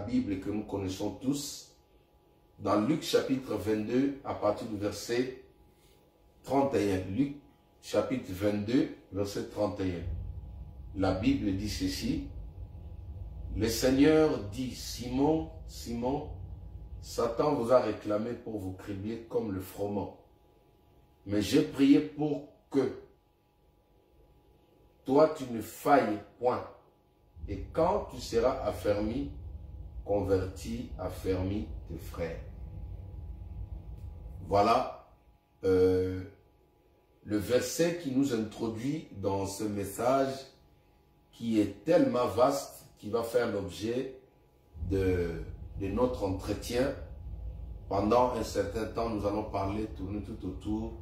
La Bible que nous connaissons tous, dans Luc chapitre 22, à partir du verset 31. Luc chapitre 22, verset 31. La Bible dit ceci. Le Seigneur dit, Simon, Simon, Satan vous a réclamé pour vous cribler comme le froment. Mais j'ai prié pour que toi tu ne failles point. Et quand tu seras affermi, converti, affermi tes frères. Voilà le verset qui nous introduit dans ce message qui est tellement vaste, qui va faire l'objet de notre entretien. Pendant un certain temps, nous allons parler, tourner tout autour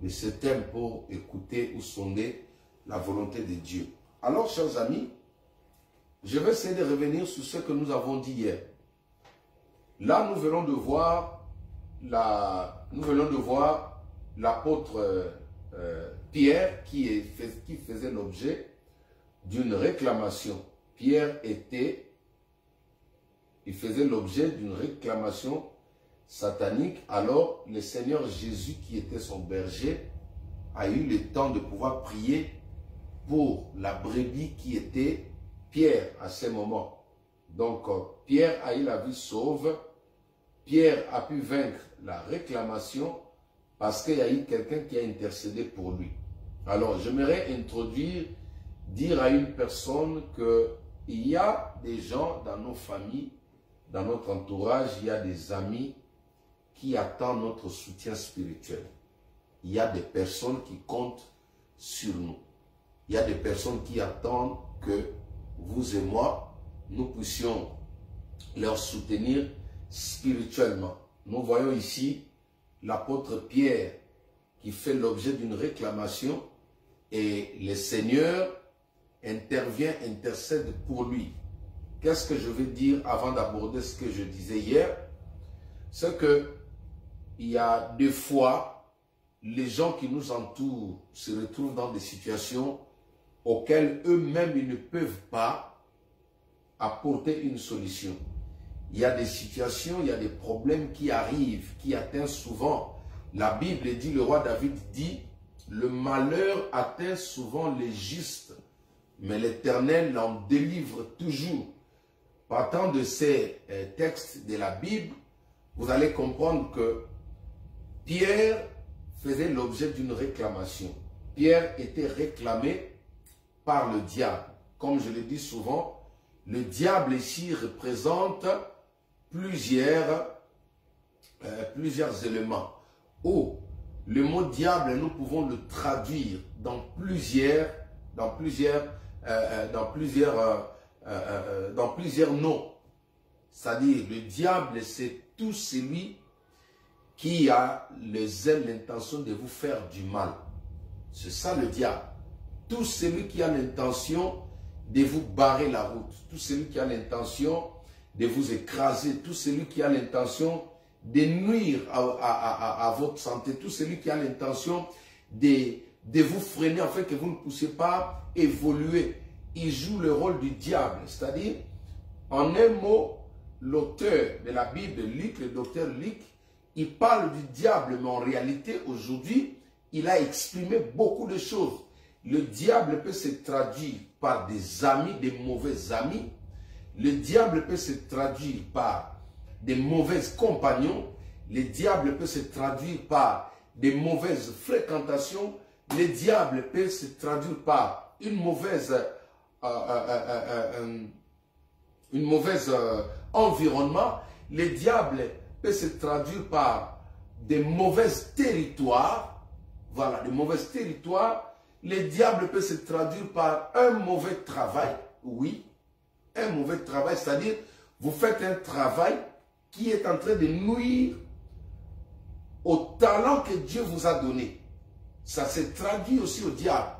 de ce thème pour écouter ou sonder la volonté de Dieu. Alors, chers amis, je vais essayer de revenir sur ce que nous avons dit hier. Là, nous venons de voir l'apôtre Pierre qui faisait l'objet d'une réclamation. Pierre il faisait l'objet d'une réclamation satanique. Alors, le Seigneur Jésus, qui était son berger, a eu le temps de pouvoir prier pour la brebis qui était Pierre à ce moment. Donc, Pierre a eu la vie sauve. Pierre a pu vaincre la réclamation parce qu'il y a eu quelqu'un qui a intercédé pour lui. Alors, j'aimerais dire à une personne qu'il y a des gens dans nos familles, dans notre entourage, il y a des amis qui attendent notre soutien spirituel. Il y a des personnes qui comptent sur nous. Il y a des personnes qui attendent que vous et moi, nous puissions leur soutenir spirituellement. Nous voyons ici l'apôtre Pierre qui fait l'objet d'une réclamation et le Seigneur intervient, intercède pour lui. Qu'est-ce que je veux dire avant d'aborder ce que je disais hier? C'est que il y a des fois, les gens qui nous entourent se retrouvent dans des situations auxquelles eux-mêmes ils ne peuvent pas apporter une solution. Il y a des situations, il y a des problèmes qui arrivent, qui atteignent souvent. La Bible dit, le roi David dit, le malheur atteint souvent les justes, mais l'Éternel l'en délivre toujours. Partant de ces textes de la Bible, vous allez comprendre que Pierre faisait l'objet d'une réclamation. Pierre était réclamé par le diable. Comme je le dis souvent, le diable ici représente plusieurs éléments. Ou le mot diable, nous pouvons le traduire dans plusieurs noms. C'est-à-dire, le diable, c'est tout celui qui a l'intention de vous faire du mal. C'est ça le diable. Tout celui qui a l'intention de vous barrer la route, tout celui qui a l'intention de vous écraser, tout celui qui a l'intention de nuire à votre santé, tout celui qui a l'intention de vous freiner afin que vous ne puissiez pas évoluer. Il joue le rôle du diable. C'est-à-dire, en un mot, l'auteur de la Bible, Luc, le docteur Luc, il parle du diable, mais en réalité, aujourd'hui, il a exprimé beaucoup de choses. Le diable peut se traduire par des amis, des mauvais amis. Le diable peut se traduire par des mauvais compagnons. Le diable peut se traduire par des mauvaises fréquentations. Le diable peut se traduire par une mauvaise environnement. Le diable peut se traduire par des mauvais territoires. Voilà, des mauvais territoires. Le diable peut se traduire par un mauvais travail. Oui, un mauvais travail, c'est-à-dire vous faites un travail qui est en train de nuire au talent que Dieu vous a donné. Ça se traduit aussi au diable.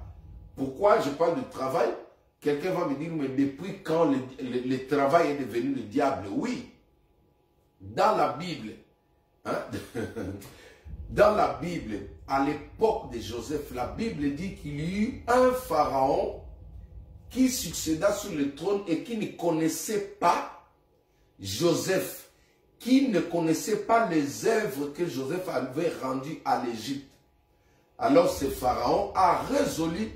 Pourquoi je parle de travail? Quelqu'un va me dire, mais depuis quand le travail est devenu le diable? Oui, dans la Bible, hein? Dans la Bible, à l'époque de Joseph, la Bible dit qu'il y eut un pharaon qui succéda sur le trône et qui ne connaissait pas Joseph, qui ne connaissait pas les œuvres que Joseph avait rendues à l'Égypte. Alors ce pharaon a résolu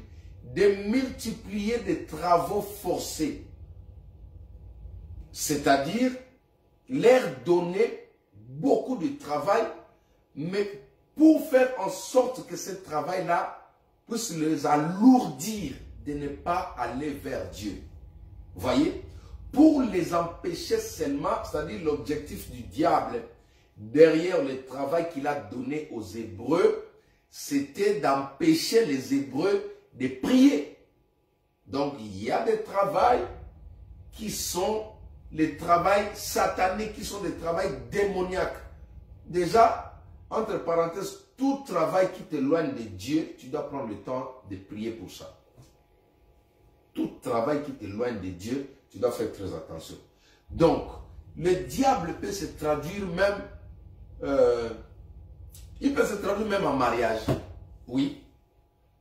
de multiplier des travaux forcés. C'est-à-dire leur donner beaucoup de travail, mais pour faire en sorte que ce travail-là puisse les alourdir de ne pas aller vers Dieu. Voyez, pour les empêcher seulement, c'est-à-dire l'objectif du diable derrière le travail qu'il a donné aux Hébreux, c'était d'empêcher les Hébreux de prier. Donc il y a des travails qui sont les travails sataniques, qui sont des travails démoniaques. Déjà, entre parenthèses, tout travail qui t'éloigne de Dieu, tu dois prendre le temps de prier pour ça. Tout travail qui t'éloigne de Dieu, tu dois faire très attention. Donc, le diable peut se traduire même, il peut se traduire même en mariage. Oui.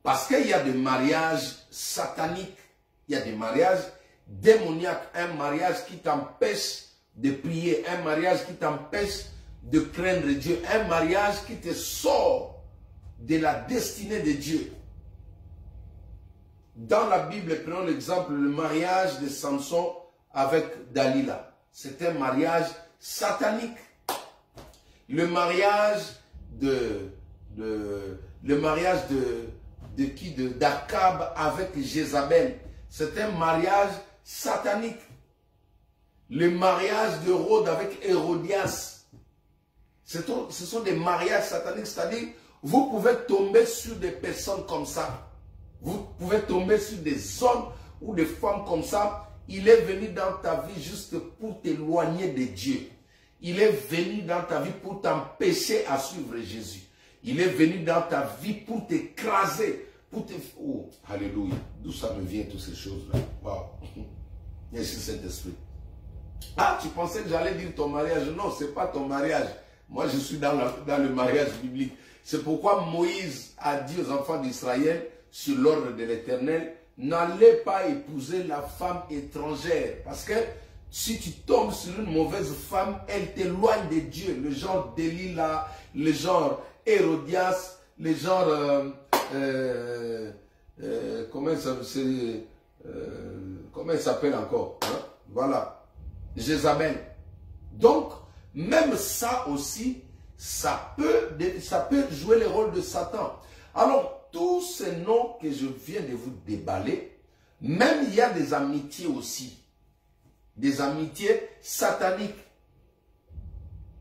Parce qu'il y a des mariages sataniques, il y a des mariages démoniaques, un mariage qui t'empêche de prier, un mariage qui t'empêche de craindre Dieu, un mariage qui te sort de la destinée de Dieu. Dans la Bible, prenons l'exemple, le mariage de Samson avec Dalila. C'est un mariage satanique. Le mariage d'Akab avec Jézabel, c'est un mariage satanique. Le mariage de Rode avec Hérodias, ce sont des mariages sataniques, c'est-à-dire vous pouvez tomber sur des personnes comme ça. Vous pouvez tomber sur des hommes ou des femmes comme ça. Il est venu dans ta vie juste pour t'éloigner de Dieu. Il est venu dans ta vie pour t'empêcher à suivre Jésus. Il est venu dans ta vie pour t'écraser, pour te... Oh, alléluia. D'où ça me vient, toutes ces choses-là. Waouh. Merci Saint-Esprit. Ah, tu pensais que j'allais dire ton mariage. Non, ce n'est pas ton mariage. Moi, je suis dans le mariage biblique. C'est pourquoi Moïse a dit aux enfants d'Israël, sur l'ordre de l'Éternel, n'allez pas épouser la femme étrangère. Parce que si tu tombes sur une mauvaise femme, elle t'éloigne de Dieu. Le genre Delilah, le genre Hérodias, le genre... comment elle s'appelle encore, hein? Voilà. Jézabel. Donc, même ça aussi, ça peut jouer le rôle de Satan. Alors, tous ces noms que je viens de vous déballer, même il y a des amitiés aussi. Des amitiés sataniques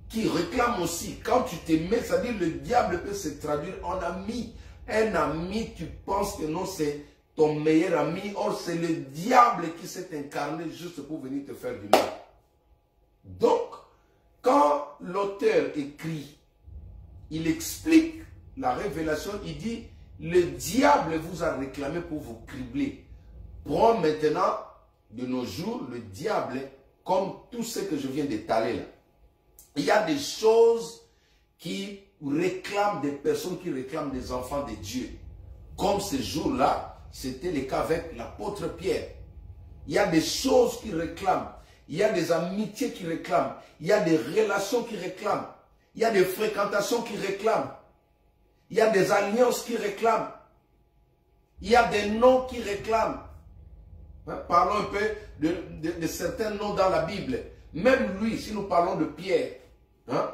qui réclament aussi. Quand tu t'aimes, c'est-à-dire le diable peut se traduire en ami. Un ami, tu penses que non, c'est ton meilleur ami. Or, c'est le diable qui s'est incarné juste pour venir te faire du mal. Donc, quand l'auteur écrit, il explique la révélation, il dit, le diable vous a réclamé pour vous cribler. Prends maintenant, de nos jours, le diable, comme tout ce que je viens d'étaler là. Il y a des choses qui réclament des personnes, qui réclament des enfants de Dieu. Comme ce jour-là, c'était le cas avec l'apôtre Pierre. Il y a des choses qui réclament. Il y a des amitiés qui réclament. Il y a des relations qui réclament. Il y a des fréquentations qui réclament. Il y a des alliances qui réclament. Il y a des noms qui réclament. Hein? Parlons un peu de certains noms dans la Bible. Même lui, si nous parlons de Pierre, hein?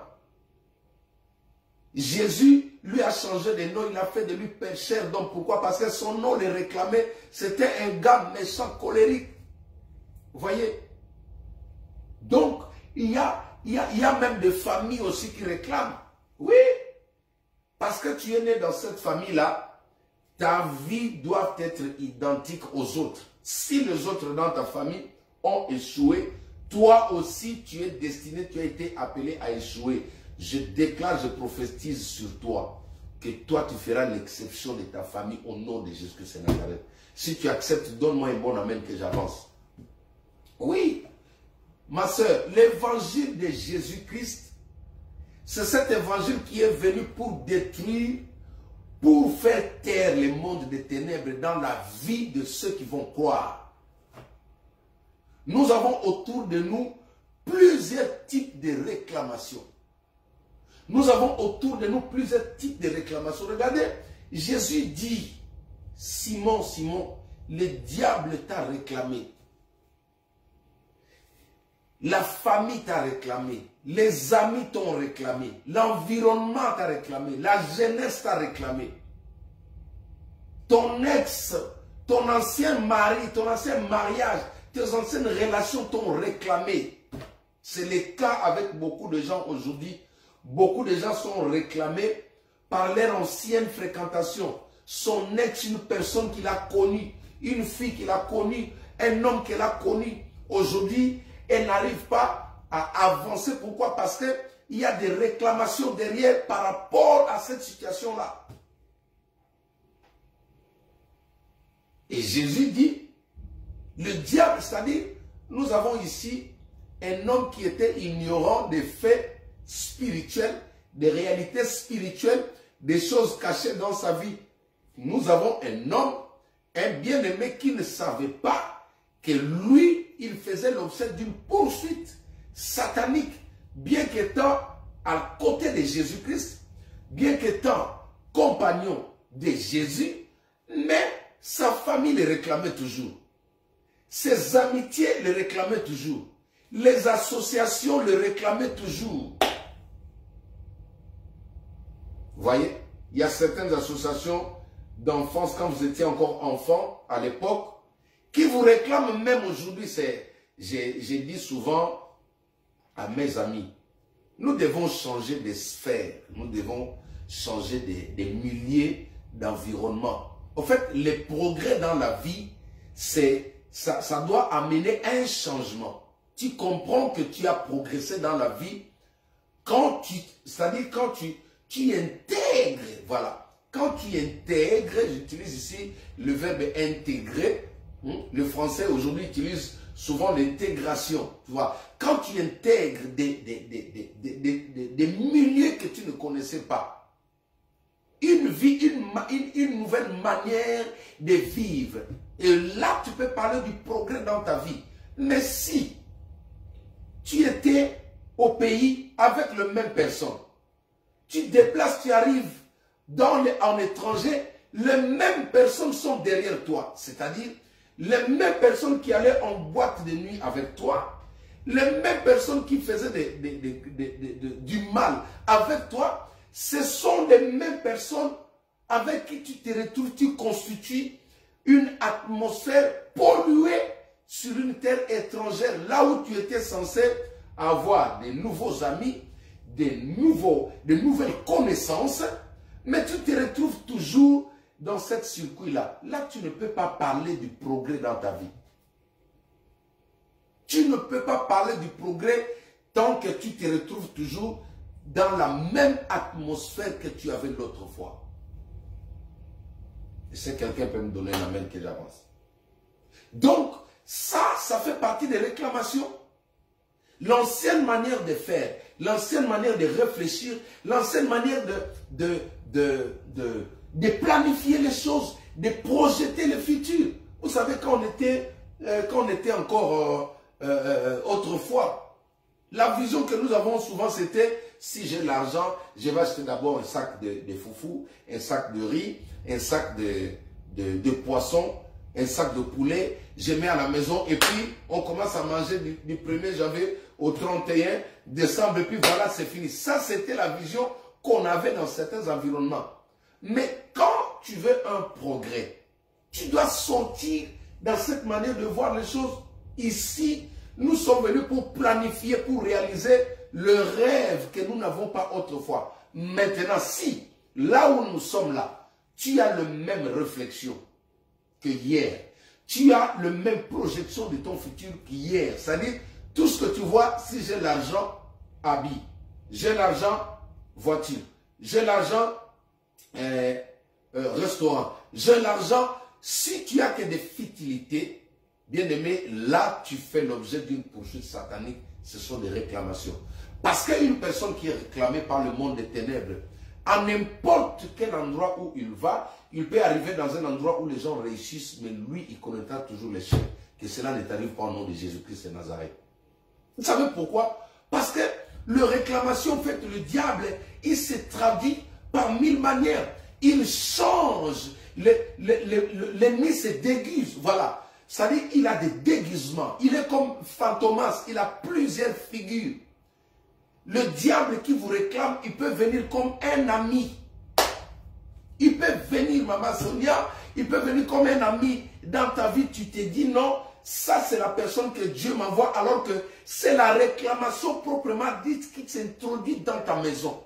Jésus lui a changé de nom, il a fait de lui pécheur. Donc pourquoi? Parce que son nom le réclamait. C'était un gars méchant, colérique. Vous voyez? Donc, il y a même des familles aussi qui réclament. Oui. Parce que tu es né dans cette famille-là, ta vie doit être identique aux autres. Si les autres dans ta famille ont échoué, toi aussi tu es destiné, tu as été appelé à échouer. Je déclare, je prophétise sur toi que toi tu feras l'exception de ta famille au nom de Jésus-Christ de Nazareth. Si tu acceptes, donne-moi un bon amen que j'avance. Oui, ma soeur, l'évangile de Jésus-Christ, c'est cet évangile qui est venu pour détruire, pour faire taire le monde des ténèbres dans la vie de ceux qui vont croire. Nous avons autour de nous plusieurs types de réclamations. Nous avons autour de nous plusieurs types de réclamations. Regardez, Jésus dit, Simon, Simon, le diable t'a réclamé. La famille t'a réclamé. Les amis t'ont réclamé. L'environnement t'a réclamé. La jeunesse t'a réclamé. Ton ex, ton ancien mari, ton ancien mariage, tes anciennes relations t'ont réclamé. C'est le cas avec beaucoup de gens aujourd'hui. Beaucoup de gens sont réclamés par leur ancienne fréquentation. Son ex, une personne qu'il a connue, une fille qu'il a connue, un homme qu'il a connu. Aujourd'hui, elle n'arrive pas à avancer. Pourquoi? Parce qu'il y a des réclamations derrière par rapport à cette situation-là. Et Jésus dit, le diable, c'est-à-dire, nous avons ici un homme qui était ignorant des faits spirituels, des réalités spirituelles, des choses cachées dans sa vie. Nous avons un homme, un bien-aimé qui ne savait pas que lui, il faisait l'objet d'une poursuite satanique, bien qu'étant à côté de Jésus-Christ, bien qu'étant compagnon de Jésus, mais sa famille le réclamait toujours. Ses amitiés le réclamaient toujours. Les associations le réclamaient toujours. Vous voyez, il y a certaines associations d'enfance, quand vous étiez encore enfant à l'époque, qui vous réclament même aujourd'hui. J'ai dit souvent à mes amis, nous devons changer de sphère, nous devons changer des milieux d'environnement. En fait, les progrès dans la vie, ça doit amener un changement. Tu comprends que tu as progressé dans la vie c'est-à-dire quand tu intègres, voilà. Quand tu intègres, j'utilise ici le verbe intégrer. Le français aujourd'hui utilise souvent l'intégration. Tu vois, quand tu intègres des milieux que tu ne connaissais pas, une vie, une nouvelle manière de vivre. Et là, tu peux parler du progrès dans ta vie. Mais si tu étais au pays avec les mêmes personnes, tu te déplaces, tu arrives en étranger, les mêmes personnes sont derrière toi. C'est-à-dire, les mêmes personnes qui allaient en boîte de nuit avec toi, les mêmes personnes qui faisaient du mal avec toi, ce sont les mêmes personnes avec qui tu te retrouves, tu constitues une atmosphère polluée sur une terre étrangère, là où tu étais censé avoir des nouveaux amis, de nouvelles connaissances, mais tu te retrouves toujours dans ce circuit-là. Là, tu ne peux pas parler du progrès dans ta vie. Tu ne peux pas parler du progrès tant que tu te retrouves toujours dans la même atmosphère que tu avais l'autre fois. Et si quelqu'un peut me donner la main que j'avance. Donc, ça fait partie des réclamations. L'ancienne manière de faire, l'ancienne manière de réfléchir, l'ancienne manière de planifier les choses, de projeter le futur. Vous savez, quand on était encore autrefois, la vision que nous avons souvent, c'était, si j'ai l'argent, je vais acheter d'abord un sac de foufou, un sac de riz, un sac de poisson, un sac de poulet, je mets à la maison et puis on commence à manger du 1er janvier au 31 décembre et puis voilà, c'est fini. Ça, c'était la vision qu'on avait dans certains environnements. Mais quand tu veux un progrès, tu dois sortir dans cette manière de voir les choses. Ici, nous sommes venus pour planifier, pour réaliser le rêve que nous n'avons pas autrefois. Maintenant, si, là où nous sommes là, tu as la même réflexion que hier, tu as la même projection de ton futur qu'hier. C'est-à-dire, tout ce que tu vois, si j'ai l'argent, habit. J'ai l'argent, voiture. J'ai l'argent, restaurant. J'ai l'argent, si tu as que des futilités, bien aimé, là, tu fais l'objet d'une poursuite satanique. Ce sont des réclamations. Parce qu'une personne qui est réclamée par le monde des ténèbres, à n'importe quel endroit où il va, il peut arriver dans un endroit où les gens réussissent, mais lui, il connaîtra toujours l'échec. Que cela ne t'arrive pas au nom de Jésus-Christ de Nazareth. Vous savez pourquoi? Parce que le réclamation, en fait, le diable, il se traduit par 1000 manières. Il change, l'ennemi se déguise, voilà. C'est-à-dire qu'il a des déguisements. Il est comme Fantomas, il a plusieurs figures. Le diable qui vous réclame, il peut venir comme un ami. Il peut venir, Maman Sonia, il peut venir comme un ami. Dans ta vie, tu te dis non, ça c'est la personne que Dieu m'envoie, alors que c'est la réclamation proprement dite qui s'introduit dans ta maison.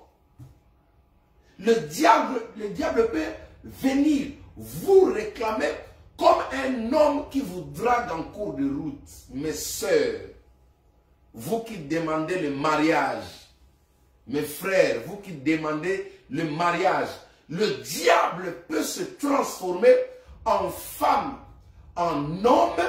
Le diable peut venir vous réclamer comme un homme qui vous drague en cours de route. Mes sœurs, vous qui demandez le mariage, mes frères, vous qui demandez le mariage, le diable peut se transformer en femme, en homme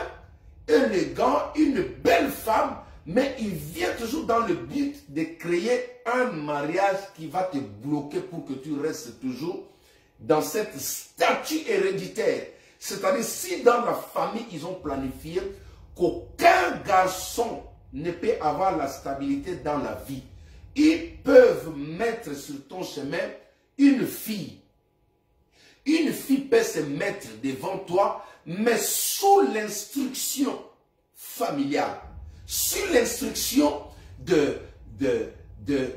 élégant, une belle femme, mais il vient toujours dans le but de créer un mariage qui va te bloquer pour que tu restes toujours dans cette statut héréditaire. C'est-à-dire, si dans la famille, ils ont planifié qu'aucun garçon ne peut avoir la stabilité dans la vie, ils peuvent mettre sur ton chemin une fille. Une fille peut se mettre devant toi, mais sous l'instruction familiale, sous l'instruction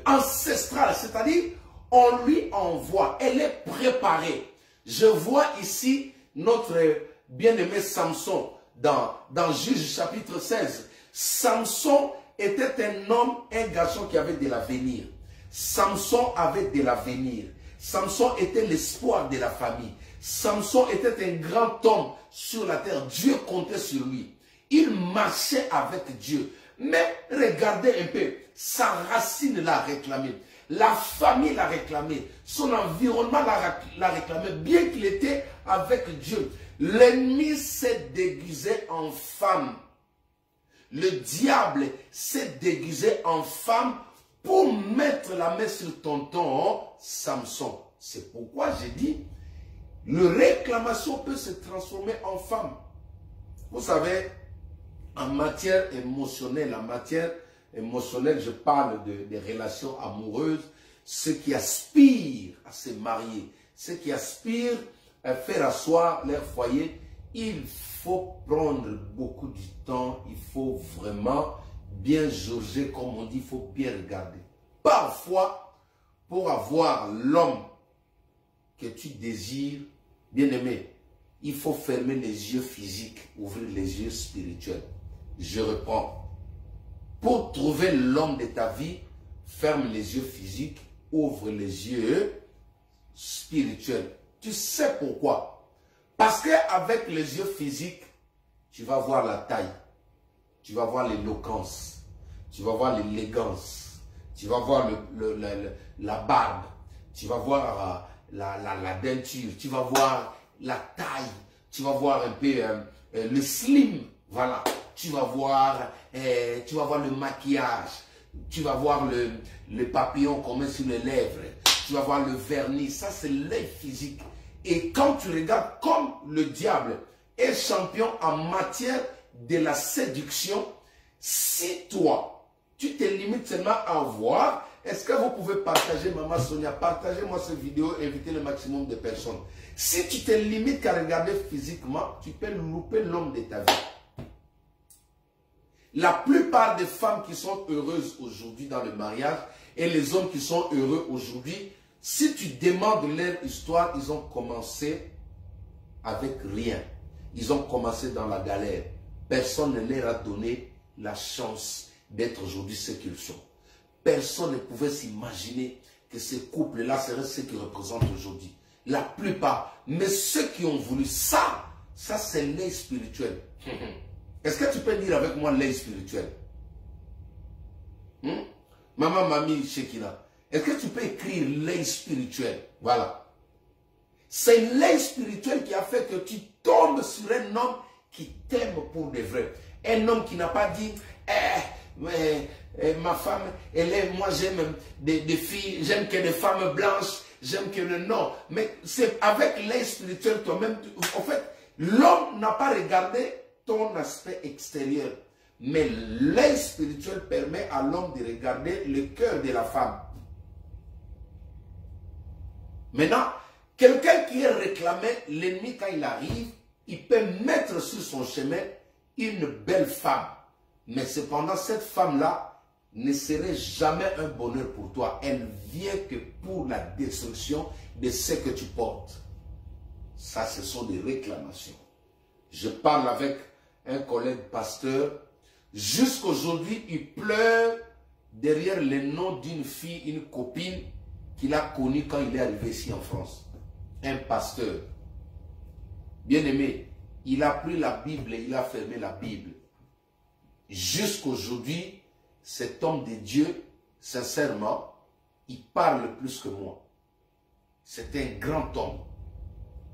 ancestrale, c'est-à-dire on lui envoie, elle est préparée. Je vois ici notre bien-aimé Samson dans Juge chapitre 16. Samson était un homme, un garçon qui avait de l'avenir. Samson avait de l'avenir. Samson était l'espoir de la famille. Samson était un grand homme sur la terre. Dieu comptait sur lui. Il marchait avec Dieu. Mais regardez un peu, sa racine l'a réclamé. La famille l'a réclamé. Son environnement l'a réclamé. Bien qu'il était avec Dieu. L'ennemi s'est déguisé en femme. Le diable s'est déguisé en femme pour mettre la main sur tonton Samson. C'est pourquoi j'ai dit, le réclamation peut se transformer en femme. Vous savez, en matière émotionnelle, je parle des relations amoureuses, ceux qui aspirent à se marier, ceux qui aspirent à faire asseoir leur foyer, il faut prendre beaucoup de temps, il faut vraiment bien jauger, comme on dit, il faut bien regarder. Parfois, pour avoir l'homme que tu désires, bien aimé, il faut fermer les yeux physiques, ouvrir les yeux spirituels. Je reprends. Pour trouver l'homme de ta vie, ferme les yeux physiques, ouvre les yeux spirituels. Tu sais pourquoi? Parce qu'avec les yeux physiques, tu vas voir la taille, tu vas voir l'éloquence, tu vas voir l'élégance, tu vas voir la barbe, tu vas voir la denture, tu vas voir la taille, tu vas voir un peu le slim, voilà. Tu vas voir le maquillage, tu vas voir le papillon qu'on met sur les lèvres, tu vas voir le vernis, ça c'est l'œil physique. Et quand tu regardes comme le diable est champion en matière de la séduction, si toi, tu te limites seulement à voir, est-ce que vous pouvez partager, Maman Sonia, partagez-moi cette vidéo, invitez le maximum de personnes. Si tu te limites qu'à regarder physiquement, tu peux louper l'homme de ta vie. La plupart des femmes qui sont heureuses aujourd'hui dans le mariage et les hommes qui sont heureux aujourd'hui, si tu demandes leur histoire, ils ont commencé avec rien. Ils ont commencé dans la galère. Personne ne leur a donné la chance d'être aujourd'hui ce qu'ils sont. Personne ne pouvait s'imaginer que ces couples-là seraient ceux qui représentent aujourd'hui. La plupart. Mais ceux qui ont voulu ça c'est l'œil spirituel. Est-ce que tu peux dire avec moi l'œil spirituel? Maman, mamie, Shekina. Est-ce que tu peux écrire l'œil spirituel? Voilà. C'est l'œil spirituel qui a fait que tu tombes sur un homme qui t'aime pour de vrai. Un homme qui n'a pas dit, ma femme, moi j'aime des filles, j'aime que des femmes blanches, j'aime que le non. Mais c'est avec l'œil spirituel toi-même. En fait, l'homme n'a pas regardé ton aspect extérieur. Mais l'œil spirituel permet à l'homme de regarder le cœur de la femme. Maintenant, quelqu'un qui est réclamé, l'ennemi quand il arrive, il peut mettre sur son chemin une belle femme. Mais cependant, cette femme-là ne serait jamais un bonheur pour toi. Elle vient que pour la destruction de ce que tu portes. Ça, ce sont des réclamations. Je parle avec un collègue pasteur. Jusqu'aujourd'hui, il pleure derrière le nom d'une fille, une copine qu'il a connue quand il est arrivé ici en France. Un pasteur. Bien-aimé, il a pris la Bible et il a fermé la Bible. Jusqu'aujourd'hui, cet homme de Dieu, sincèrement, il parle plus que moi. C'est un grand homme.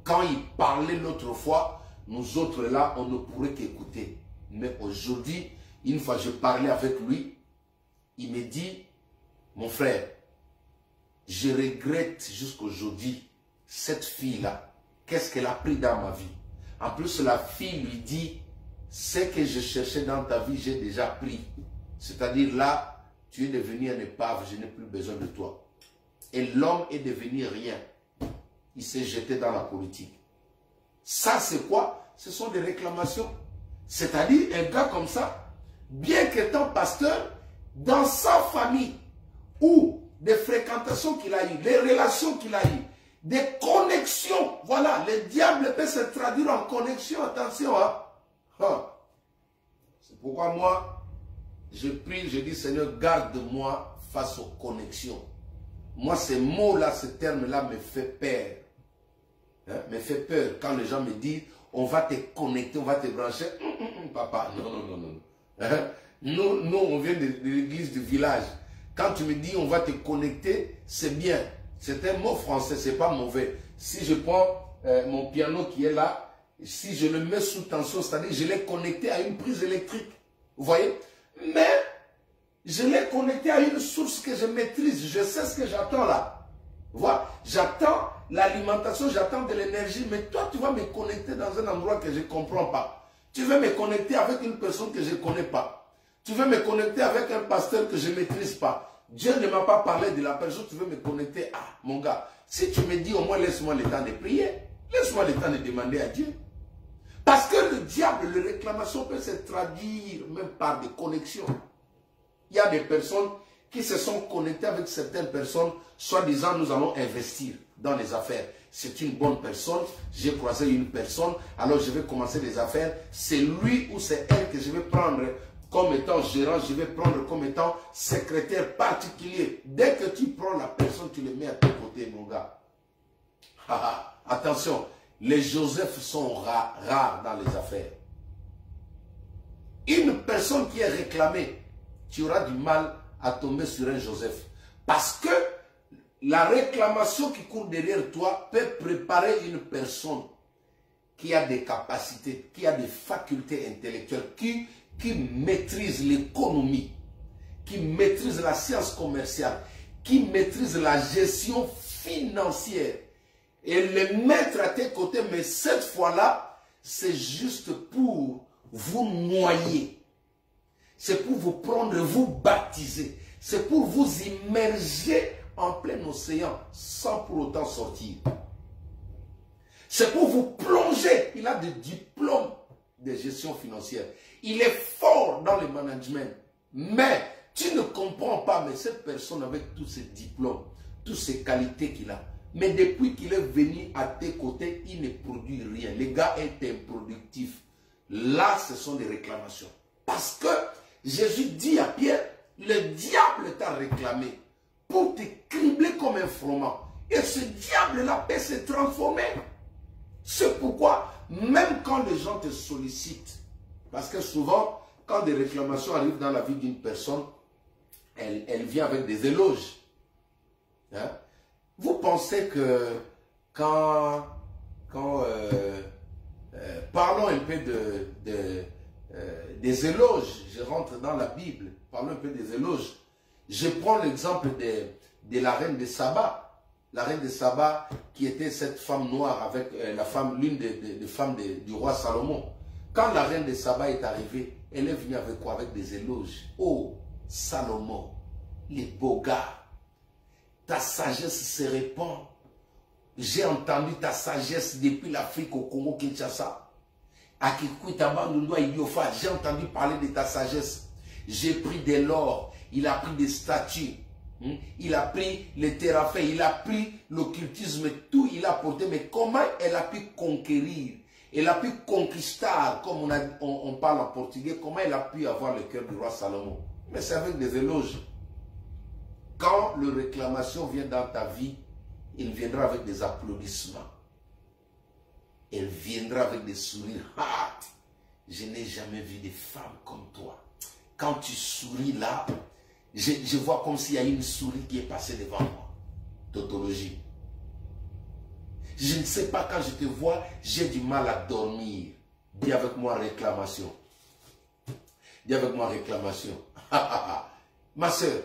Quand il parlait l'autre fois, nous autres là, on ne pourrait qu'écouter. Mais aujourd'hui, une fois je parlais avec lui, il me dit, mon frère, je regrette jusqu'aujourd'hui cette fille-là. Qu'est-ce qu'elle a pris dans ma vie? En plus, la fille lui dit, ce que je cherchais dans ta vie, j'ai déjà pris. C'est-à-dire là, tu es devenu un épave, je n'ai plus besoin de toi. Et l'homme est devenu rien. Il s'est jeté dans la politique. Ça, c'est quoi? Ce sont des réclamations. C'est-à-dire, un gars comme ça, bien qu'étant pasteur, dans sa famille, ou des fréquentations qu'il a eues, les relations qu'il a eues, des connexions, voilà, le diable peut se traduire en connexion, attention, hein. C'est pourquoi moi, je prie, je dis, Seigneur, garde-moi face aux connexions. Moi, ces mots-là, ce terme-là me fait peur. Hein, me fait peur quand les gens me disent, on va te connecter, on va te brancher. Papa, non. Hein? Nous, on vient de l'église du village. Quand tu me dis, on va te connecter, c'est bien. C'est un mot français, c'est pas mauvais. Si je prends mon piano qui est là, si je le mets sous tension, c'est-à-dire je l'ai connecté à une prise électrique. Vous voyez? Mais je l'ai connecté à une source que je maîtrise. Je sais ce que j'attends là. Voilà. J'attends l'alimentation, j'attends de l'énergie. Mais toi, tu vas me connecter dans un endroit que je ne comprends pas. Tu veux me connecter avec une personne que je ne connais pas. Tu veux me connecter avec un pasteur que je ne maîtrise pas. Dieu ne m'a pas parlé de la personne, tu veux me connecter. Ah, mon gars, si tu me dis au moins laisse-moi le temps de prier, laisse-moi le temps de demander à Dieu. Parce que le diable, les réclamations peuvent se traduire même par des connexions. Il y a des personnes qui se sont connectées avec certaines personnes, soi-disant nous allons investir dans les affaires. C'est une bonne personne, j'ai croisé une personne, alors je vais commencer les affaires. C'est lui ou c'est elle que je vais prendre comme étant gérant, je vais prendre comme étant secrétaire particulier. Dès que tu prends la personne, tu le mets à tes côtés, mon gars. Attention, les Joseph sont rares dans les affaires. Une personne qui est réclamée, tu auras du mal à tomber sur un Joseph. Parce que la réclamation qui court derrière toi peut préparer une personne qui a des capacités, qui a des facultés intellectuelles, qui maîtrise l'économie, qui maîtrise la science commerciale, qui maîtrise la gestion financière. Et le mettre à tes côtés, mais cette fois-là, c'est juste pour vous noyer. C'est pour vous prendre, vous baptiser. C'est pour vous immerger en plein océan sans pour autant sortir. C'est pour vous plonger. Il a des diplômes de gestion financière. Il est fort dans le management. Mais tu ne comprends pas, mais cette personne avec tous ses diplômes, toutes ces qualités qu'il a, mais depuis qu'il est venu à tes côtés, il ne produit rien. Le gars est improductif. Là, ce sont des réclamations. Parce que Jésus dit à Pierre, le diable t'a réclamé pour te cribler comme un froment. Et ce diable-là peut se transformer. C'est pourquoi, même quand les gens te sollicitent, parce que souvent, quand des réclamations arrivent dans la vie d'une personne, elle vient avec des éloges. Hein? Vous pensez que quand parlons un peu des éloges, je rentre dans la Bible, parlons un peu des éloges. Je prends l'exemple de la reine de Saba. La reine de Saba qui était cette femme noire avec l'une des femmes du roi Salomon. Quand la reine de Saba est arrivée, Elle est venue avec quoi? Avec des éloges. Oh, Salomon, les beaux gars, ta sagesse se répand. J'ai entendu ta sagesse depuis l'Afrique au Congo-Kinshasa. À Kikuitaba-Ndoua, Idiofa, j'ai entendu parler de ta sagesse. J'ai pris de l'or, il a pris des statues, il a pris les théraphées, il a pris l'occultisme, tout il a porté. Mais comment elle a pu conquérir? Elle a pu conquister, comme on parle en portugais, comment elle a pu avoir le cœur du roi Salomon? Mais c'est avec des éloges. Quand le réclamation vient dans ta vie, il viendra avec des applaudissements. Elle viendra avec des sourires. Ah, je n'ai jamais vu de femme comme toi. Quand tu souris là, je vois comme s'il y a une souris qui est passée devant moi. Tautologie. Je ne sais pas, quand je te vois, j'ai du mal à dormir. Dis avec moi réclamation. Dis avec moi réclamation. Ma soeur,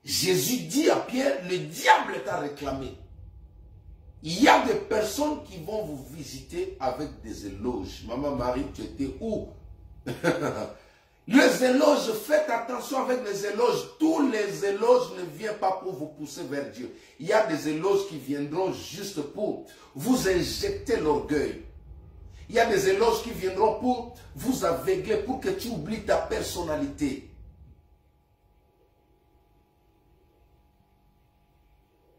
Jésus dit à Pierre, le diable t'a réclamé. Il y a des personnes qui vont vous visiter avec des éloges. Maman Marie, tu étais où? Les éloges, faites attention avec les éloges. Tous les éloges ne viennent pas pour vous pousser vers Dieu. Il y a des éloges qui viendront juste pour vous injecter l'orgueil. Il y a des éloges qui viendront pour vous aveugler, pour que tu oublies ta personnalité.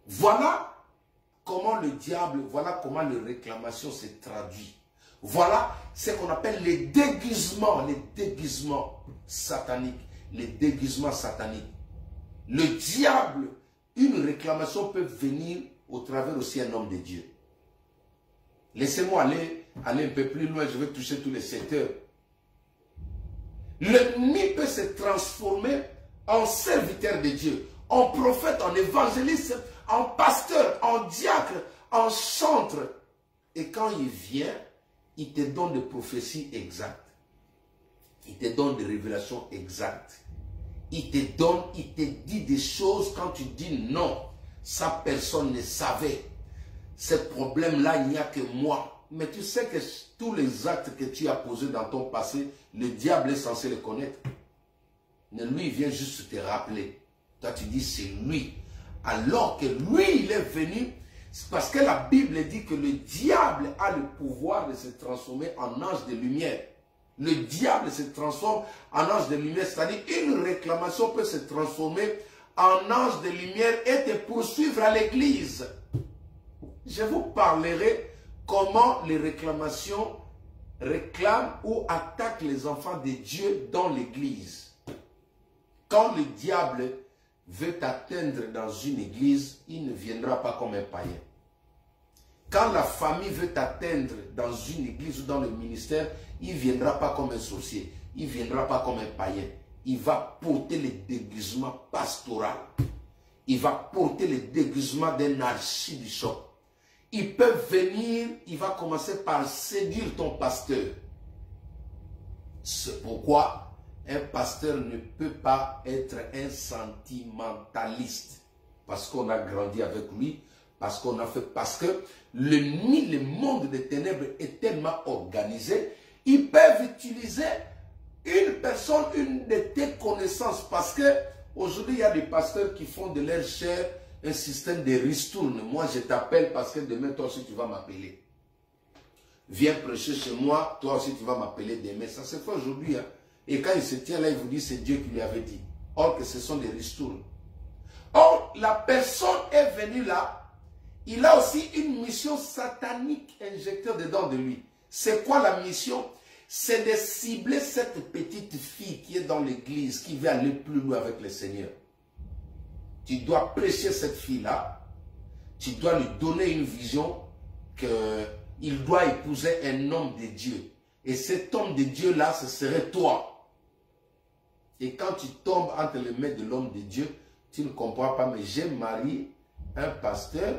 Voilà comment le diable, voilà comment les réclamations se traduisent. Voilà ce qu'on appelle les déguisements sataniques. Les déguisements sataniques. Le diable, une réclamation peut venir au travers aussi un homme de Dieu. Laissez-moi aller un peu plus loin, je vais toucher tous les secteurs. L'ennemi peut se transformer en serviteur de Dieu, en prophète, en évangéliste, en pasteur, en diacre, en chantre. Et quand il vient, il te donne des prophéties exactes. Il te donne des révélations exactes. Il te dit des choses quand tu dis non. Ça, personne ne savait. Ce problème-là, il n'y a que moi. Mais tu sais que tous les actes que tu as posés dans ton passé, le diable est censé les connaître. Mais lui, il vient juste te rappeler. Toi, tu dis, c'est lui. Alors que lui, il est venu, c'est parce que la Bible dit que le diable a le pouvoir de se transformer en ange de lumière. Le diable se transforme en ange de lumière, c'est-à-dire une réclamation peut se transformer en ange de lumière et te poursuivre à l'église. Je vous parlerai comment les réclamations réclament ou attaquent les enfants de Dieu dans l'église. Quand le diable veut t'atteindre dans une église, il ne viendra pas comme un païen. Quand la famille veut t'atteindre dans une église ou dans le ministère, il ne viendra pas comme un sorcier, il ne viendra pas comme un païen. Il va porter le déguisement pastoral. Il va porter le déguisement d'un archiduc. Il peut venir, il va commencer par séduire ton pasteur. C'est pourquoi un pasteur ne peut pas être un sentimentaliste. Parce qu'on a grandi avec lui, parce qu'on a fait, parce que le monde des ténèbres est tellement organisé, ils peuvent utiliser une personne, une de tes connaissances, parce que aujourd'hui il y a des pasteurs qui font de leur chair un système de ristourne. Moi je t'appelle parce que demain toi aussi tu vas m'appeler. Viens prêcher chez moi, toi aussi tu vas m'appeler demain. Ça se fait aujourd'hui. Hein? Et quand il se tient là, il vous dit c'est Dieu qui lui avait dit. Or que ce sont des ristournes. Or, la personne est venue là, il a aussi une mission satanique injectée dedans de lui. C'est quoi la mission? C'est de cibler cette petite fille qui est dans l'église, qui veut aller plus loin avec le Seigneur. Tu dois prêcher cette fille-là, tu dois lui donner une vision qu'il doit épouser un homme de Dieu. Et cet homme de Dieu-là, ce serait toi. Et quand tu tombes entre les mains de l'homme de Dieu, tu ne comprends pas, mais j'ai marié un pasteur,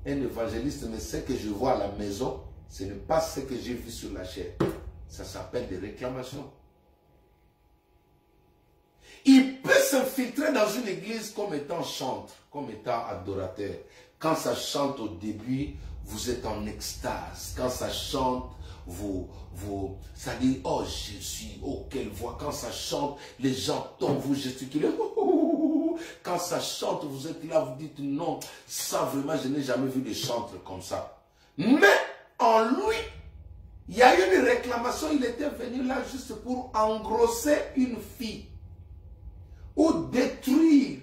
un évangéliste, mais ce que je vois à la maison, ce n'est pas ce que j'ai vu sur la chair. Ça s'appelle des réclamations. Il peut s'infiltrer dans une église comme étant chantre, comme étant adorateur. Quand ça chante au début, vous êtes en extase. Quand ça chante, ça dit, oh Jésus, oh quelle voix, quand ça chante, les gens tombent, vous gesticulez, quand ça chante, vous êtes là, vous dites non, ça vraiment, je n'ai jamais vu des chantres comme ça. Mais en lui, il y a eu une réclamation, il était venu là juste pour engrosser une fille ou détruire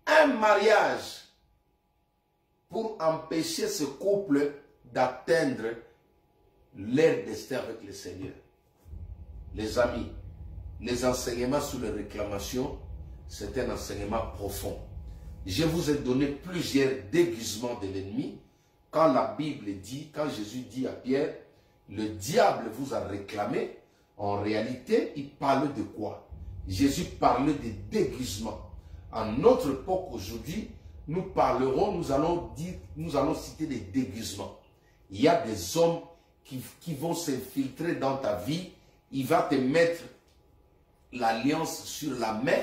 un mariage pour empêcher ce couple d'atteindre leur destin avec le Seigneur. Les amis, les enseignements sur les réclamations, c'est un enseignement profond. Je vous ai donné plusieurs déguisements de l'ennemi. Quand la Bible dit, quand Jésus dit à Pierre, le diable vous a réclamé, en réalité, il parle de quoi? Jésus parlait de déguisements. En notre époque aujourd'hui, nous parlerons, nous allons citer des déguisements. Il y a des hommes qui vont s'infiltrer dans ta vie, il va te mettre l'alliance sur la main,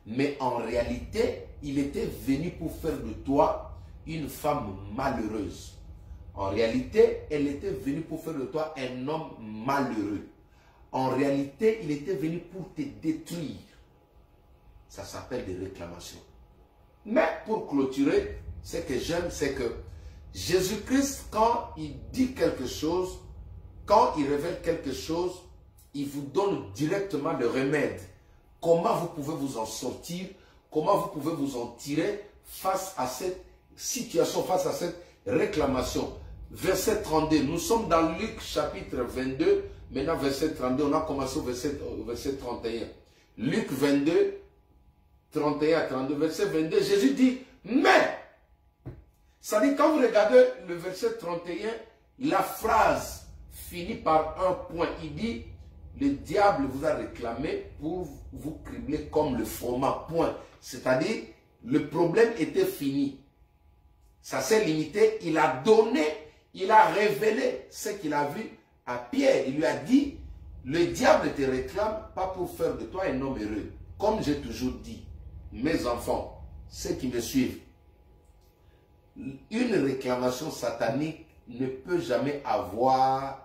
mais en réalité, il était venu pour faire de toi une femme malheureuse. En réalité, elle était venue pour faire de toi un homme malheureux. En réalité, il était venu pour te détruire. Ça s'appelle des réclamations. Mais pour clôturer, ce que j'aime, c'est que Jésus-Christ, quand il dit quelque chose, quand il révèle quelque chose, il vous donne directement le remède. Comment vous pouvez vous en sortir, comment vous pouvez vous en tirer face à cette situation, face à cette réclamation. Verset 32, nous sommes dans Luc chapitre 22, maintenant verset 32, on a commencé au verset 31. Luc 22, 31 à 32, verset 22, Jésus dit, mais, ça dit quand vous regardez le verset 31, la phrase finit par un point, il dit, le diable vous a réclamé pour vous cribler comme le froment, point. C'est-à-dire, le problème était fini. Ça s'est limité, il a donné, il a révélé ce qu'il a vu à Pierre. Il lui a dit, le diable te réclame pas pour faire de toi un homme heureux. Comme j'ai toujours dit, mes enfants, ceux qui me suivent, une réclamation satanique ne peut jamais avoir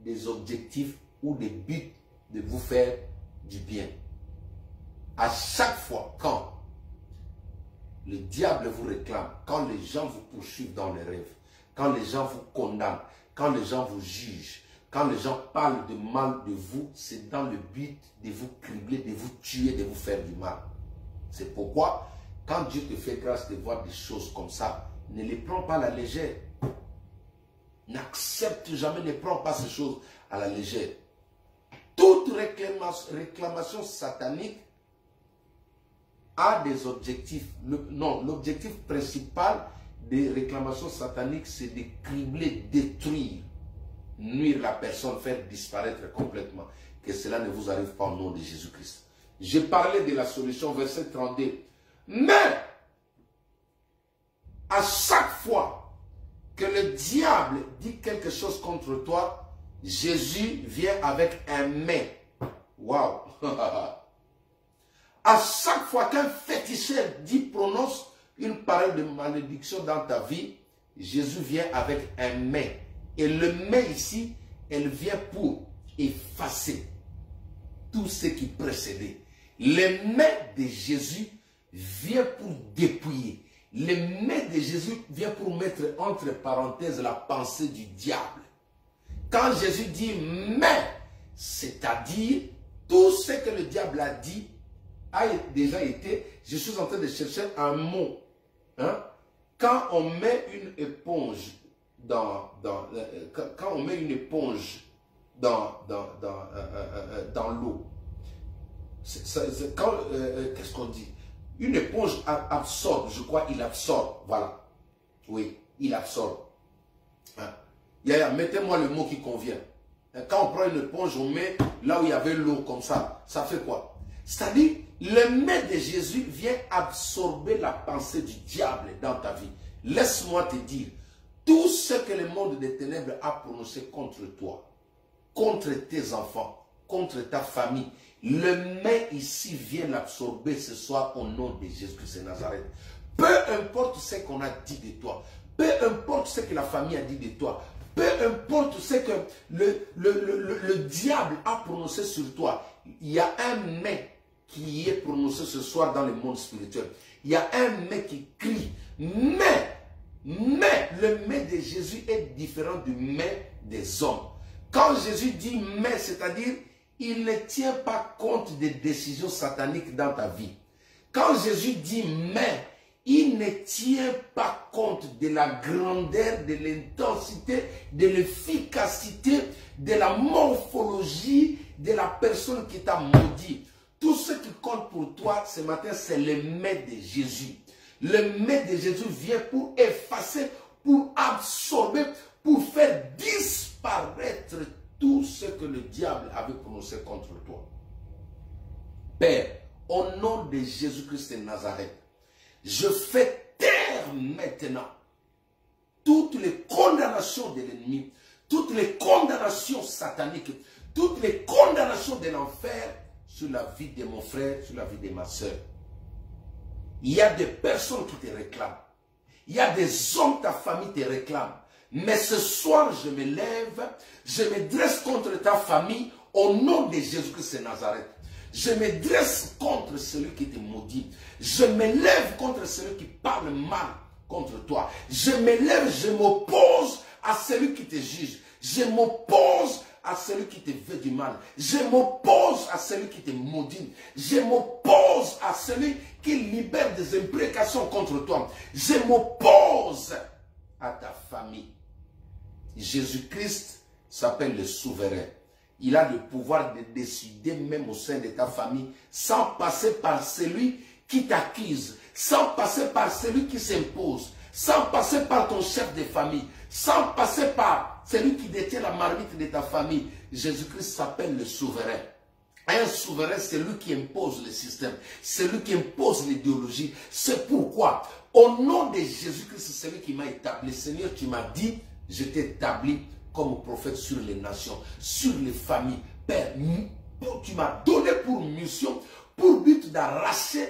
des objectifs ou des buts de vous faire du bien. À chaque fois, quand le diable vous réclame, quand les gens vous poursuivent dans les rêves, quand les gens vous condamnent, quand les gens vous jugent, quand les gens parlent de mal de vous, c'est dans le but de vous cribler, de vous tuer, de vous faire du mal. C'est pourquoi, quand Dieu te fait grâce de voir des choses comme ça, ne les prends pas à la légère. N'accepte jamais, ne prends pas ces choses à la légère. Toute réclamation satanique a des objectifs. L'objectif principal des réclamations sataniques, c'est de cribler, détruire, nuire la personne, faire disparaître complètement. Que cela ne vous arrive pas au nom de Jésus-Christ. J'ai parlé de la solution, verset 32. Mais, à chaque fois que le diable dit quelque chose contre toi, Jésus vient avec un mais. Waouh! À chaque fois qu'un féticheur prononce une parole de malédiction dans ta vie, Jésus vient avec un mais. Et le mais ici, elle vient pour effacer tout ce qui précédait. Le mais de Jésus vient pour dépouiller. Le mais de Jésus vient pour mettre entre parenthèses la pensée du diable. Quand Jésus dit mais, c'est-à-dire tout ce que le diable a dit a déjà été, je suis en train de chercher un mot. Hein? Quand on met une éponge dans l'eau, qu'est-ce qu'on dit? Une éponge absorbe, je crois, il absorbe, voilà. Oui, il absorbe. Hein? Mettez-moi le mot qui convient. Quand on prend une éponge, on met là où il y avait l'eau comme ça. Ça fait quoi? C'est-à-dire, le mais de Jésus vient absorber la pensée du diable dans ta vie. Laisse-moi te dire, tout ce que le monde des ténèbres a prononcé contre toi, contre tes enfants, contre ta famille, le mais ici vient l'absorber ce soir au nom de Jésus-Christ de Nazareth. Peu importe ce qu'on a dit de toi, peu importe ce que la famille a dit de toi, peu importe ce que le diable a prononcé sur toi, il y a un mais qui est prononcé ce soir dans le monde spirituel. Il y a un mais qui crie, mais le mais de Jésus est différent du mais des hommes. Quand Jésus dit mais, c'est-à-dire, il ne tient pas compte des décisions sataniques dans ta vie. Quand Jésus dit mais, il ne tient pas compte de la grandeur, de l'intensité, de l'efficacité, de la morphologie de la personne qui t'a maudit. Tout ce qui compte pour toi ce matin, c'est le mais de Jésus. Le mais de Jésus vient pour effacer, pour absorber, pour faire disparaître tout ce que le diable avait prononcé contre toi. Père, au nom de Jésus-Christ de Nazareth, je fais taire maintenant toutes les condamnations de l'ennemi, toutes les condamnations sataniques, toutes les condamnations de l'enfer sur la vie de mon frère, sur la vie de ma soeur. Il y a des personnes qui te réclament. Il y a des hommes, ta famille te réclame. Mais ce soir, je me lève, je me dresse contre ta famille au nom de Jésus-Christ de Nazareth. Je me dresse contre celui qui te maudit. Je me lève contre celui qui parle mal contre toi. Je me lève, je m'oppose à celui qui te juge. Je m'oppose à celui qui te veut du mal. Je m'oppose à celui qui te maudit. Je m'oppose à celui qui libère des imprécations contre toi. Je m'oppose à ta famille. Jésus-Christ s'appelle le souverain. Il a le pouvoir de décider même au sein de ta famille sans passer par celui qui t'accuse, sans passer par celui qui s'impose, sans passer par ton chef de famille, sans passer par celui qui détient la marmite de ta famille. Jésus-Christ s'appelle le souverain. Un souverain, c'est lui qui impose le système, c'est lui qui impose l'idéologie. C'est pourquoi, au nom de Jésus-Christ, c'est celui qui m'a établi. Seigneur, tu m'as dit, je t'ai établi comme prophète sur les nations, sur les familles. Père, tu m'as donné pour mission, pour but d'arracher,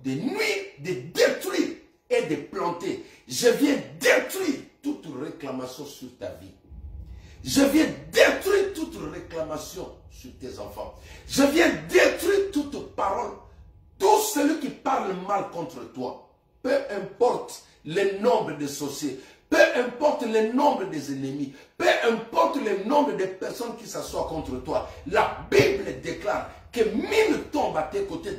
de nuire, de détruire et de planter. Je viens détruire toute réclamation sur ta vie. Je viens détruire toute réclamation sur tes enfants. Je viens détruire toute parole, tout celui qui parle mal contre toi. Peu importe le nombre de sorciers, peu importe le nombre des ennemis, peu importe le nombre de personnes qui s'assoient contre toi, la Bible déclare que 1000 tombent à tes côtés,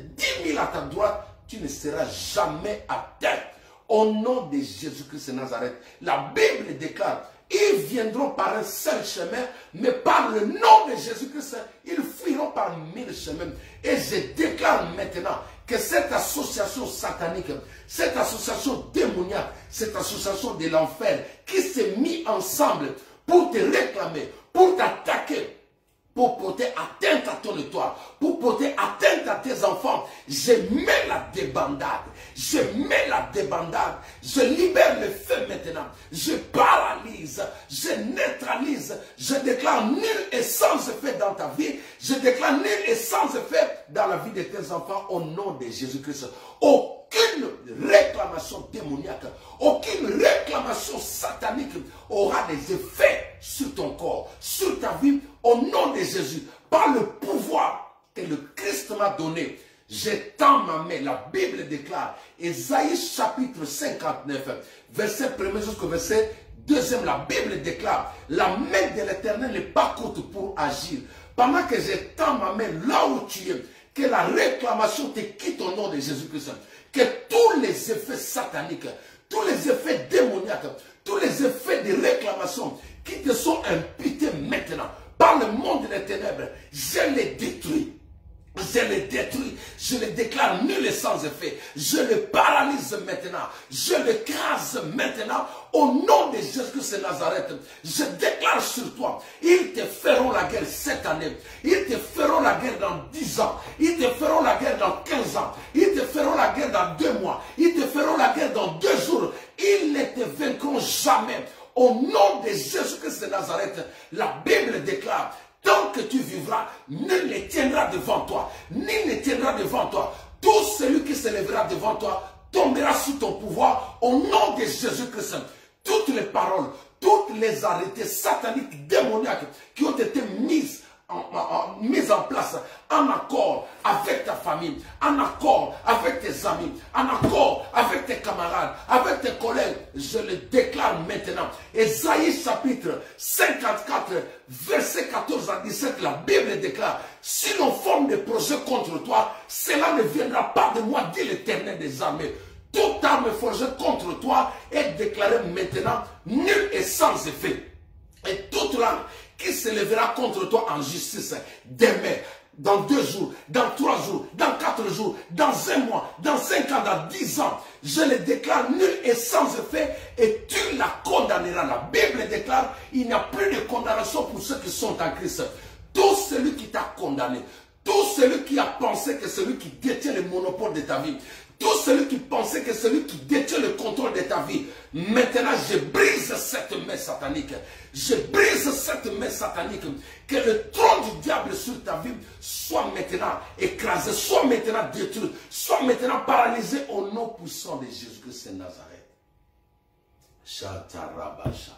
10 000 à ta droite, tu ne seras jamais atteint. Au nom de Jésus-Christ de Nazareth, la Bible déclare, ils viendront par un seul chemin, mais par le nom de Jésus-Christ, ils fuiront par 1000 chemins. Et je déclare maintenant que cette association satanique, cette association démoniaque, cette association de l'enfer qui s'est mis ensemble pour te réclamer, pour t'attaquer, pour porter atteinte à ton étoile, pour porter atteinte à tes enfants, je mets la débandade, je mets la débandade, je libère le feu maintenant, je paralyse, je neutralise, je déclare nul et sans effet dans ta vie, je déclare nul et sans effet dans la vie de tes enfants au nom de Jésus-Christ. Aucune réclamation démoniaque, aucune réclamation satanique aura des effets sur ton corps, sur ta vie, au nom de Jésus, par le pouvoir que le Christ m'a donné. J'étends ma main, la Bible déclare, Ésaïe chapitre 59, verset 1er jusqu'au verset 2e, la Bible déclare, la main de l'Éternel n'est pas courte pour agir. Pendant que j'étends ma main là où tu es, que la réclamation te quitte au nom de Jésus-Christ, que tous les effets sataniques, tous les effets démoniaques, tous les effets de réclamation qui te sont imputés maintenant par le monde des ténèbres, je les détruis. Je les détruis, je les déclare nul et sans effet. Je les paralyse maintenant, je les crase maintenant au nom de Jésus-Christ de Nazareth. Je déclare sur toi, ils te feront la guerre cette année, ils te feront la guerre dans 10 ans, ils te feront la guerre dans 15 ans, ils te feront la guerre dans 2 mois, ils te feront la guerre dans 2 jours. Ils ne te vaincront jamais. Au nom de Jésus-Christ de Nazareth, la Bible déclare, tant que tu vivras, nul ne tiendra devant toi, nul ne tiendra devant toi. Tout celui qui se lèvera devant toi tombera sous ton pouvoir au nom de Jésus-Christ. Tout toutes les paroles, toutes les arrêtés sataniques, démoniaques qui ont été mises en place en accord avec ta famille, en accord avec tes amis, en accord avec tes camarades, avec tes collègues, je le déclare maintenant. Ésaïe chapitre 54, verset 14 à 17, la Bible déclare, si l'on forme des projets contre toi, cela ne viendra pas de moi, dit l'Éternel des armées. Toute arme forgée contre toi est déclarée maintenant nulle et sans effet. Et toute langue qui se lèvera contre toi en justice, demain, dans 2 jours, dans 3 jours, dans 4 jours, dans 1 mois, dans 5 ans, dans 10 ans, je le déclare nul et sans effet et tu la condamneras. La Bible déclare, il n'y a plus de condamnation pour ceux qui sont en Christ. Tout celui qui t'a condamné, tout celui qui a pensé que celui qui détient le monopole de ta vie, tout celui qui pensait que celui qui détient le contrôle de ta vie, maintenant je brise cette main satanique. Je brise cette main satanique. Que le trône du diable sur ta vie soit maintenant écrasé, soit maintenant détruit, soit maintenant paralysé au nom puissant de Jésus-Christ de Nazareth. Chantarabasha.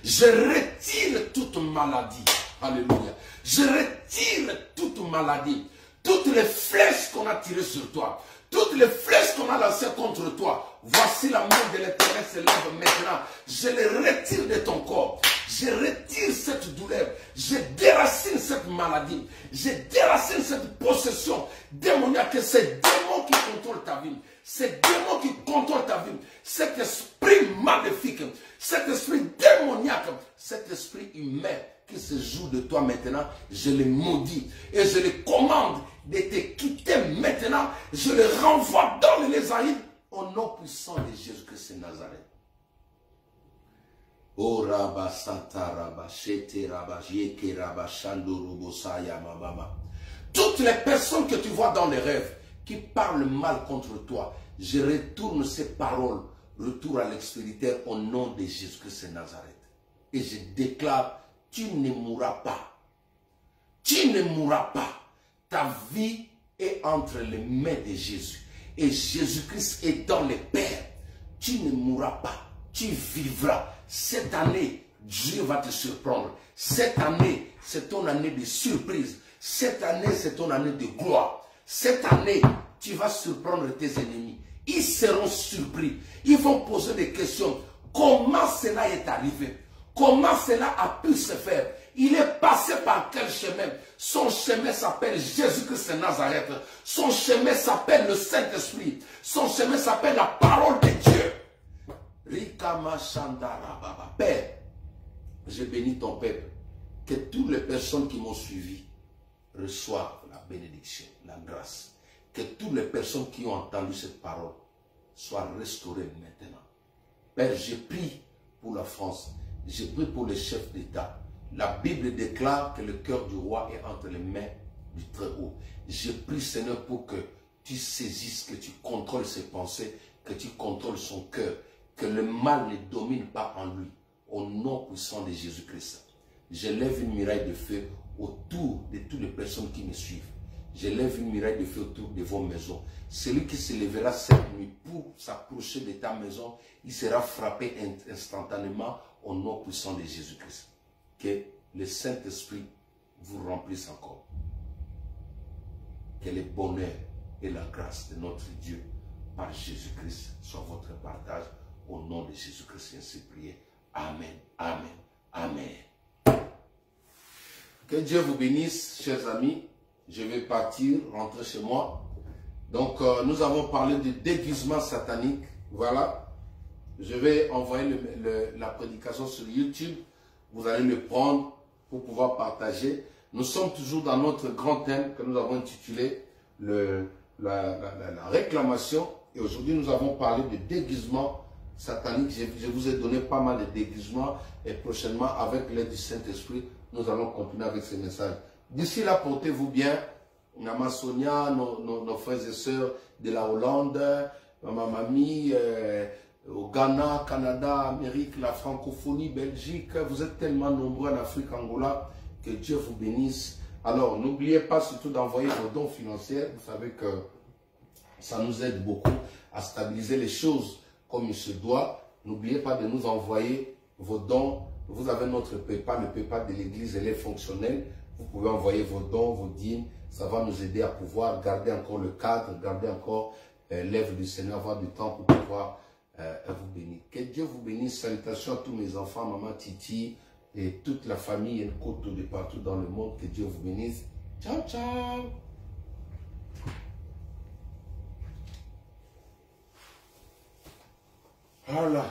Je retire toute maladie. Alléluia. Je retire toute maladie. Toutes les flèches qu'on a tirées sur toi. Toutes les flèches qu'on a lancées contre toi. Voici la main de l'Éternel se lève maintenant. Je les retire de ton corps. Je retire cette douleur. Je déracine cette maladie. Je déracine cette possession démoniaque. Ces démons qui contrôlent ta vie. Ces démons qui contrôlent ta vie. Cet esprit maléfique. Cet esprit démoniaque. Cet esprit humain qui se joue de toi maintenant. Je les maudis. Et je les commande de te quitter maintenant. Je les renvoie dans le lézaride. Au nom puissant de Jésus-Christ de Nazareth. Oh Rabba Santa Rabba Shete Rabba Yeke Rabba Shandoro Bosaya Mama. Toutes les personnes que tu vois dans les rêves qui parlent mal contre toi, je retourne ces paroles, retour à l'expérité au nom de Jésus-Christ de Nazareth. Et je déclare, tu ne mourras pas. Tu ne mourras pas. Ta vie est entre les mains de Jésus. Et Jésus-Christ est dans les pères. Tu ne mourras pas. Tu vivras. Cette année, Dieu va te surprendre. Cette année, c'est ton année de surprise. Cette année, c'est ton année de gloire. Cette année, tu vas surprendre tes ennemis. Ils seront surpris. Ils vont poser des questions. Comment cela est arrivé? Comment cela a pu se faire? Il est passé par quel chemin? Son chemin s'appelle Jésus-Christ de Nazareth. Son chemin s'appelle le Saint-Esprit. Son chemin s'appelle la parole de Dieu. Père, je bénis ton peuple. Que toutes les personnes qui m'ont suivi reçoivent la bénédiction, la grâce. Que toutes les personnes qui ont entendu cette parole soient restaurées maintenant. Père, je prie pour la France. Je prie pour les chefs d'État. La Bible déclare que le cœur du roi est entre les mains du Très-Haut. Je prie, Seigneur, pour que tu saisisses, que tu contrôles ses pensées, que tu contrôles son cœur, que le mal ne domine pas en lui. Au nom puissant de Jésus-Christ. Je lève une muraille de feu autour de toutes les personnes qui me suivent. Je lève une muraille de feu autour de vos maisons. Celui qui se lèvera cette nuit pour s'approcher de ta maison, il sera frappé instantanément au nom puissant de Jésus-Christ. Que le Saint-Esprit vous remplisse encore. Que le bonheur et la grâce de notre Dieu par Jésus-Christ soit votre partage. Au nom de Jésus-Christ, ainsi prié. Amen, amen, amen. Que Dieu vous bénisse, chers amis. Je vais partir, rentrer chez moi. Donc, nous avons parlé de déguisement satanique. Voilà. Je vais envoyer la prédication sur YouTube. Vous allez le prendre pour pouvoir partager. Nous sommes toujours dans notre grand thème que nous avons intitulé la réclamation. Et aujourd'hui, nous avons parlé de déguisement satanique. Je vous ai donné pas mal de déguisements. Et prochainement, avec l'aide du Saint-Esprit, nous allons continuer avec ce message. D'ici là, portez-vous bien. Maman Sonia, nos frères et sœurs de la Hollande, ma mamie, au Ghana, Canada, Amérique, la francophonie, Belgique. Vous êtes tellement nombreux en Afrique, Angola. Que Dieu vous bénisse. Alors, n'oubliez pas surtout d'envoyer vos dons financiers. Vous savez que Ça nous aide beaucoup à stabiliser les choses comme il se doit. N'oubliez pas de nous envoyer vos dons. Vous avez notre PayPal, le PayPal de l'église, elle est fonctionnelle. Vous pouvez envoyer vos dons, vos dîmes. Ça va nous aider à pouvoir garder encore le cadre, garder encore l'œuvre du Seigneur, avoir du temps pour pouvoir vous bénir. Que Dieu vous bénisse. Salutations à tous mes enfants, maman Titi et toute la famille Nkoto de partout dans le monde. Que Dieu vous bénisse. Ciao, ciao. Voilà.